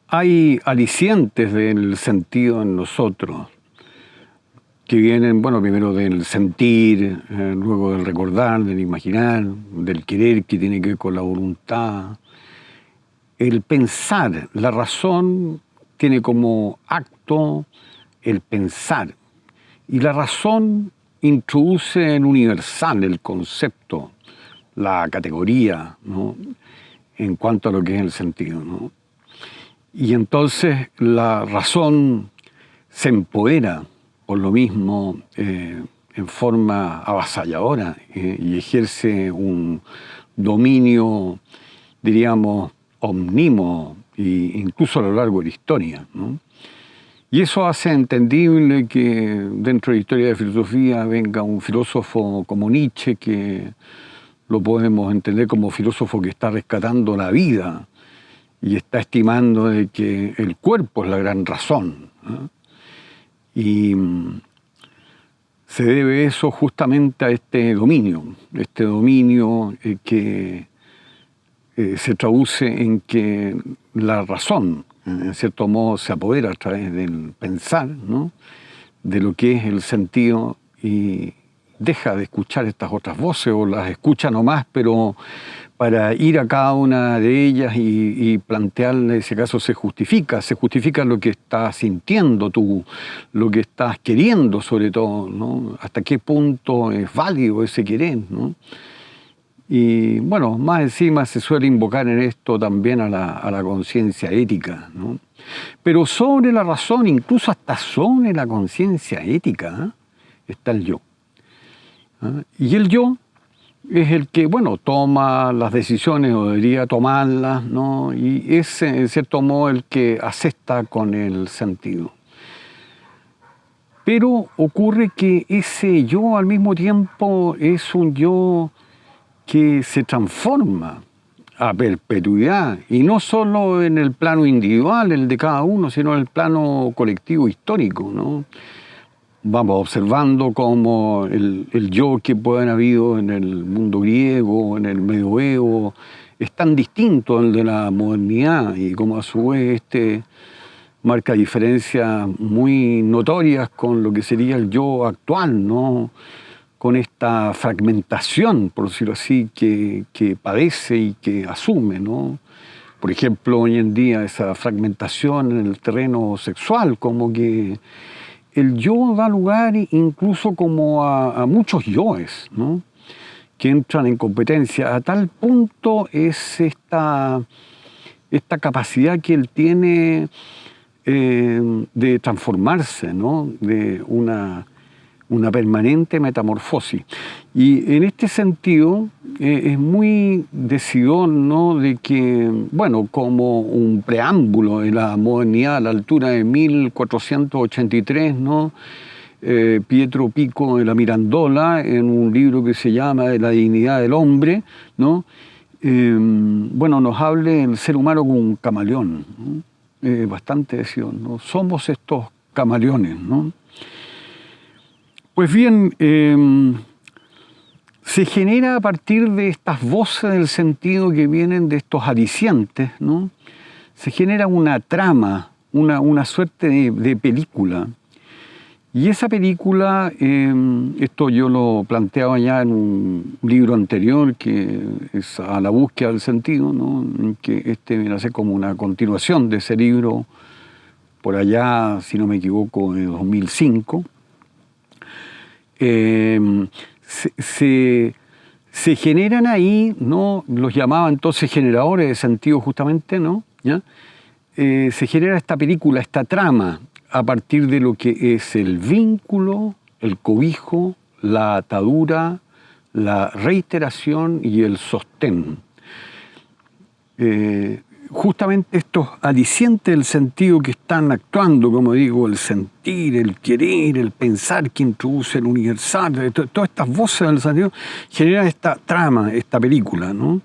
Hay alicientes del sentido en nosotros, que vienen, bueno, primero del sentir, luego del recordar, del imaginar, del querer, que tiene que ver con la voluntad. El pensar, la razón tiene como acto el pensar. Y la razón introduce en universal el concepto, la categoría, ¿no?, en cuanto a lo que es el sentido, ¿no? Y entonces la razón se empodera por lo mismo en forma avasalladora y ejerce un dominio, diríamos, omnímodo, incluso a lo largo de la historia, ¿no? Y eso hace entendible que dentro de la historia de filosofía venga un filósofo como Nietzsche, que lo podemos entender como filósofo que está rescatando la vida y está estimando de que el cuerpo es la gran razón, ¿no? Y se debe eso justamente a este dominio que se traduce en que la razón, en cierto modo, se apodera a través del pensar, ¿no?, de lo que es el sentido y deja de escuchar estas otras voces, o las escucha nomás, pero para ir a cada una de ellas y plantearle si acaso se justifica lo que estás sintiendo tú, lo que estás queriendo sobre todo, ¿no? Hasta qué punto es válido ese querer, ¿no? Y bueno, más encima se suele invocar en esto también a la conciencia ética, ¿no? Pero sobre la razón, incluso hasta sobre la conciencia ética, está el yo. Y el yo es el que, bueno, toma las decisiones o debería tomarlas, ¿no? Y es, en cierto modo, el que asesta con el sentido. Pero ocurre que ese yo al mismo tiempo es un yo que se transforma a perpetuidad, y no solo en el plano individual, el de cada uno, sino en el plano colectivo histórico, ¿no? Vamos observando cómo el yo que puede haber habido en el mundo griego, en el medioevo, es tan distinto al de la modernidad, y como a su vez marca diferencias muy notorias con lo que sería el yo actual, ¿no?, con esta fragmentación, por decirlo así, que padece y que asume, ¿no? Por ejemplo, hoy en día esa fragmentación en el terreno sexual, como que el yo da lugar incluso como a muchos yoes, ¿no?, que entran en competencia. A tal punto es esta capacidad que él tiene de transformarse, ¿no?, de una permanente metamorfosis. Y en este sentido es muy decidor, ¿no?, de que, bueno, como un preámbulo de la modernidad a la altura de 1483, ¿no?, Pietro Pico de la Mirandola, en un libro que se llama De la dignidad del hombre, ¿no?, bueno, nos hable el ser humano como un camaleón, ¿no? Bastante decidor, ¿no? Somos estos camaleones, ¿no? Pues bien, se genera a partir de estas voces del sentido que vienen de estos alicientes, ¿no?, se genera una trama, una suerte de película. Y esa película, esto yo lo planteaba ya en un libro anterior, que es A la búsqueda del sentido, ¿no?, que viene a ser como una continuación de ese libro, por allá, si no me equivoco, de 2005. Se generan ahí, ¿no?, los llamaba entonces generadores de sentido justamente, ¿no?, ¿ya? Se genera esta película, esta trama, a partir de lo que es el vínculo, el cobijo, la atadura, la reiteración y el sostén. Justamente estos alicientes del sentido que están actuando, como digo, el sentir, el querer, el pensar que introduce el universal, todas estas voces del sentido generan esta trama, esta película, ¿no?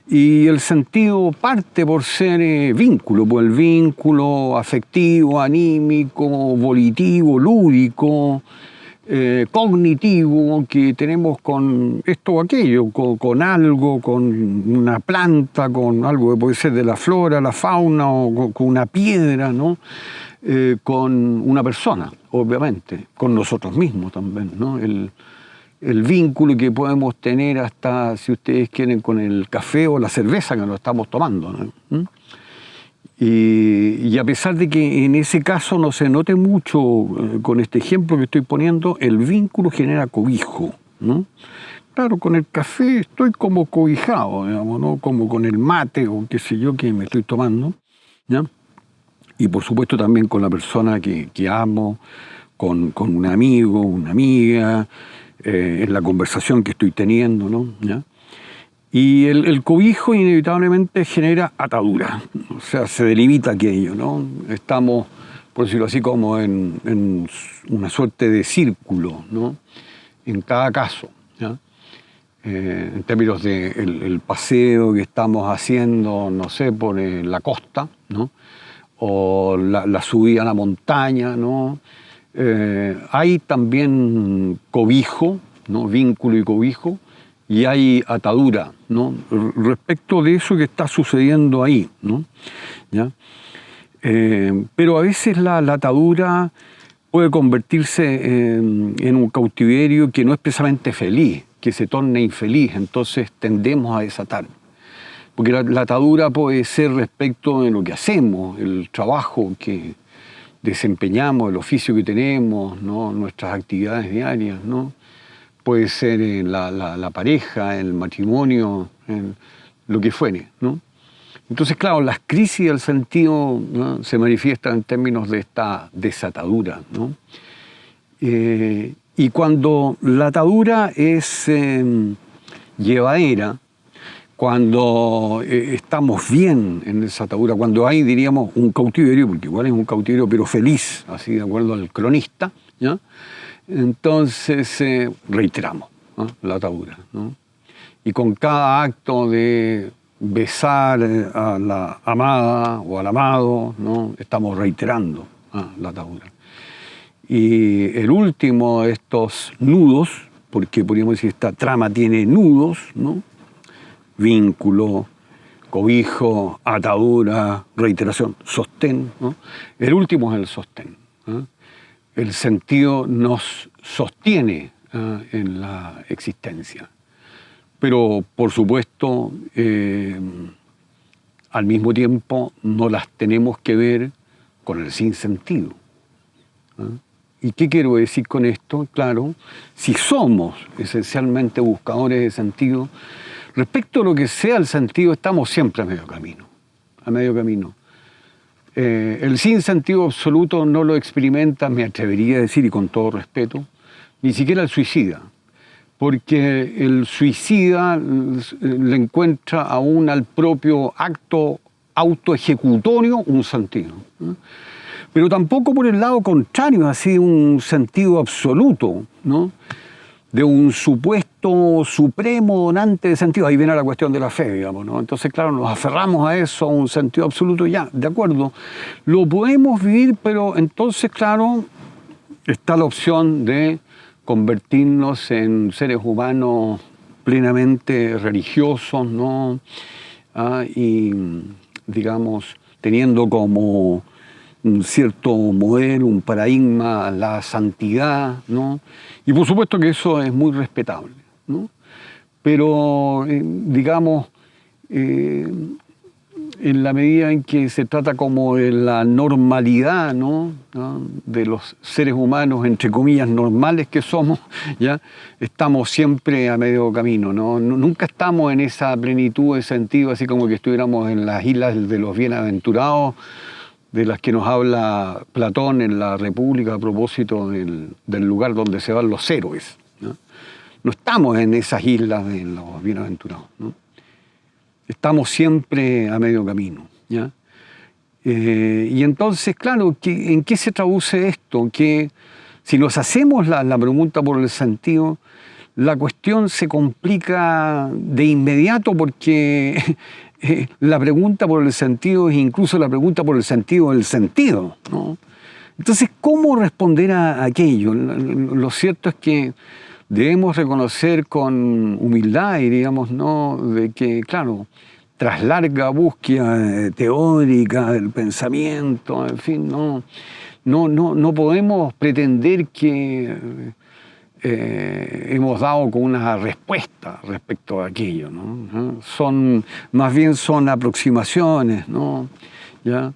Y el sentido parte por ser vínculo, por el vínculo afectivo, anímico, volitivo, lúdico, cognitivo que tenemos con esto o aquello, con algo, con una planta, con algo que puede ser de la flora, la fauna, o con una piedra, ¿no? Con una persona, obviamente, con nosotros mismos también, ¿no? El vínculo que podemos tener hasta, si ustedes quieren, con el café o la cerveza que nos estamos tomando, ¿no? Y a pesar de que en ese caso no se note mucho, con este ejemplo que estoy poniendo, el vínculo genera cobijo, ¿no? Claro, con el café estoy como cobijado, digamos, ¿no? Como con el mate o qué sé yo que me estoy tomando, ¿ya? Y por supuesto también con la persona que amo, con un amigo, una amiga, en la conversación que estoy teniendo, ¿no? ¿Ya? Y el cobijo inevitablemente genera atadura, o sea, se delimita aquello, ¿no? Estamos, por decirlo así, como en una suerte de círculo, ¿no? En cada caso, ¿ya? En términos del paseo que estamos haciendo, no sé, por la costa, ¿no? O la subida a la montaña, ¿no? Hay también cobijo, ¿no? Vínculo y cobijo, y hay atadura, ¿no? Respecto de eso que está sucediendo ahí, ¿no? ¿Ya? Pero a veces la atadura puede convertirse en un cautiverio que no es precisamente feliz, que se torne infeliz, entonces tendemos a desatar. Porque la atadura puede ser respecto de lo que hacemos, el trabajo que desempeñamos, el oficio que tenemos, ¿no? Nuestras actividades diarias, ¿no? Puede ser la pareja, el matrimonio, lo que fuere, ¿no? Entonces, claro, las crisis del sentido, ¿no? Se manifiestan en términos de esta desatadura, ¿no? Y cuando la atadura es llevadera, cuando estamos bien en esa atadura, cuando hay, diríamos, un cautiverio, porque igual es un cautiverio, pero feliz, así de acuerdo al cronista, ¿ya? Entonces reiteramos, ¿no? La atadura, ¿no? Y con cada acto de besar a la amada o al amado, ¿no? Estamos reiterando, ¿no? La atadura. Y el último de estos nudos, porque podríamos decir esta trama tiene nudos, ¿no? Vínculo, cobijo, atadura, reiteración, sostén, ¿no? El último es el sostén, ¿no? El sentido nos sostiene en la existencia. Pero, por supuesto, al mismo tiempo no las tenemos que ver con el sinsentido. ¿Y qué quiero decir con esto? Claro, si somos esencialmente buscadores de sentido, respecto a lo que sea el sentido, estamos siempre a medio camino. A medio camino. El sinsentido absoluto no lo experimenta, me atrevería a decir, y con todo respeto, ni siquiera el suicida. Porque el suicida le encuentra aún al propio acto autoejecutorio un sentido, ¿no? Pero tampoco por el lado contrario, así un sentido absoluto, ¿no? De un supuesto supremo donante de sentido. Ahí viene la cuestión de la fe, digamos, ¿no? Entonces, claro, nos aferramos a eso, a un sentido absoluto, ya, de acuerdo. Lo podemos vivir, pero entonces, claro, está la opción de convertirnos en seres humanos plenamente religiosos, ¿no? Y, digamos, teniendo como un cierto modelo, un paradigma, la santidad, ¿no? Y por supuesto que eso es muy respetable, ¿no? Pero, digamos, en la medida en que se trata como de la normalidad, ¿no? De los seres humanos, entre comillas, normales que somos, ¿ya? Estamos siempre a medio camino, ¿no? Nunca estamos en esa plenitud de sentido, así como que estuviéramos en las islas de los bienaventurados, de las que nos habla Platón en la República a propósito del lugar donde se van los héroes, ¿no? No estamos en esas islas de los bienaventurados, ¿no? Estamos siempre a medio camino, ¿ya? Y entonces, claro, ¿en qué se traduce esto? Que si nos hacemos la pregunta por el sentido, la cuestión se complica de inmediato porque la pregunta por el sentido es incluso la pregunta por el sentido del sentido, ¿no? Entonces, ¿cómo responder a aquello? Lo cierto es que debemos reconocer con humildad y digamos, ¿no?, de que, claro, tras larga búsqueda teórica del pensamiento, en fin, no podemos pretender que hemos dado con una respuesta respecto a aquello, ¿no? Más bien son aproximaciones, ¿no? ¿Ya?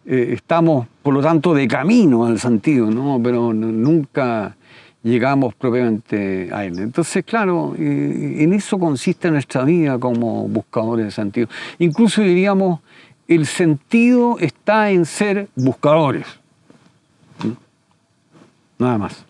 Estamos, por lo tanto, de camino al sentido, ¿no? Pero nunca llegamos propiamente a él. Entonces, claro, en eso consiste nuestra vida como buscadores de sentido. Incluso diríamos, el sentido está en ser buscadores. ¿No? Nada más.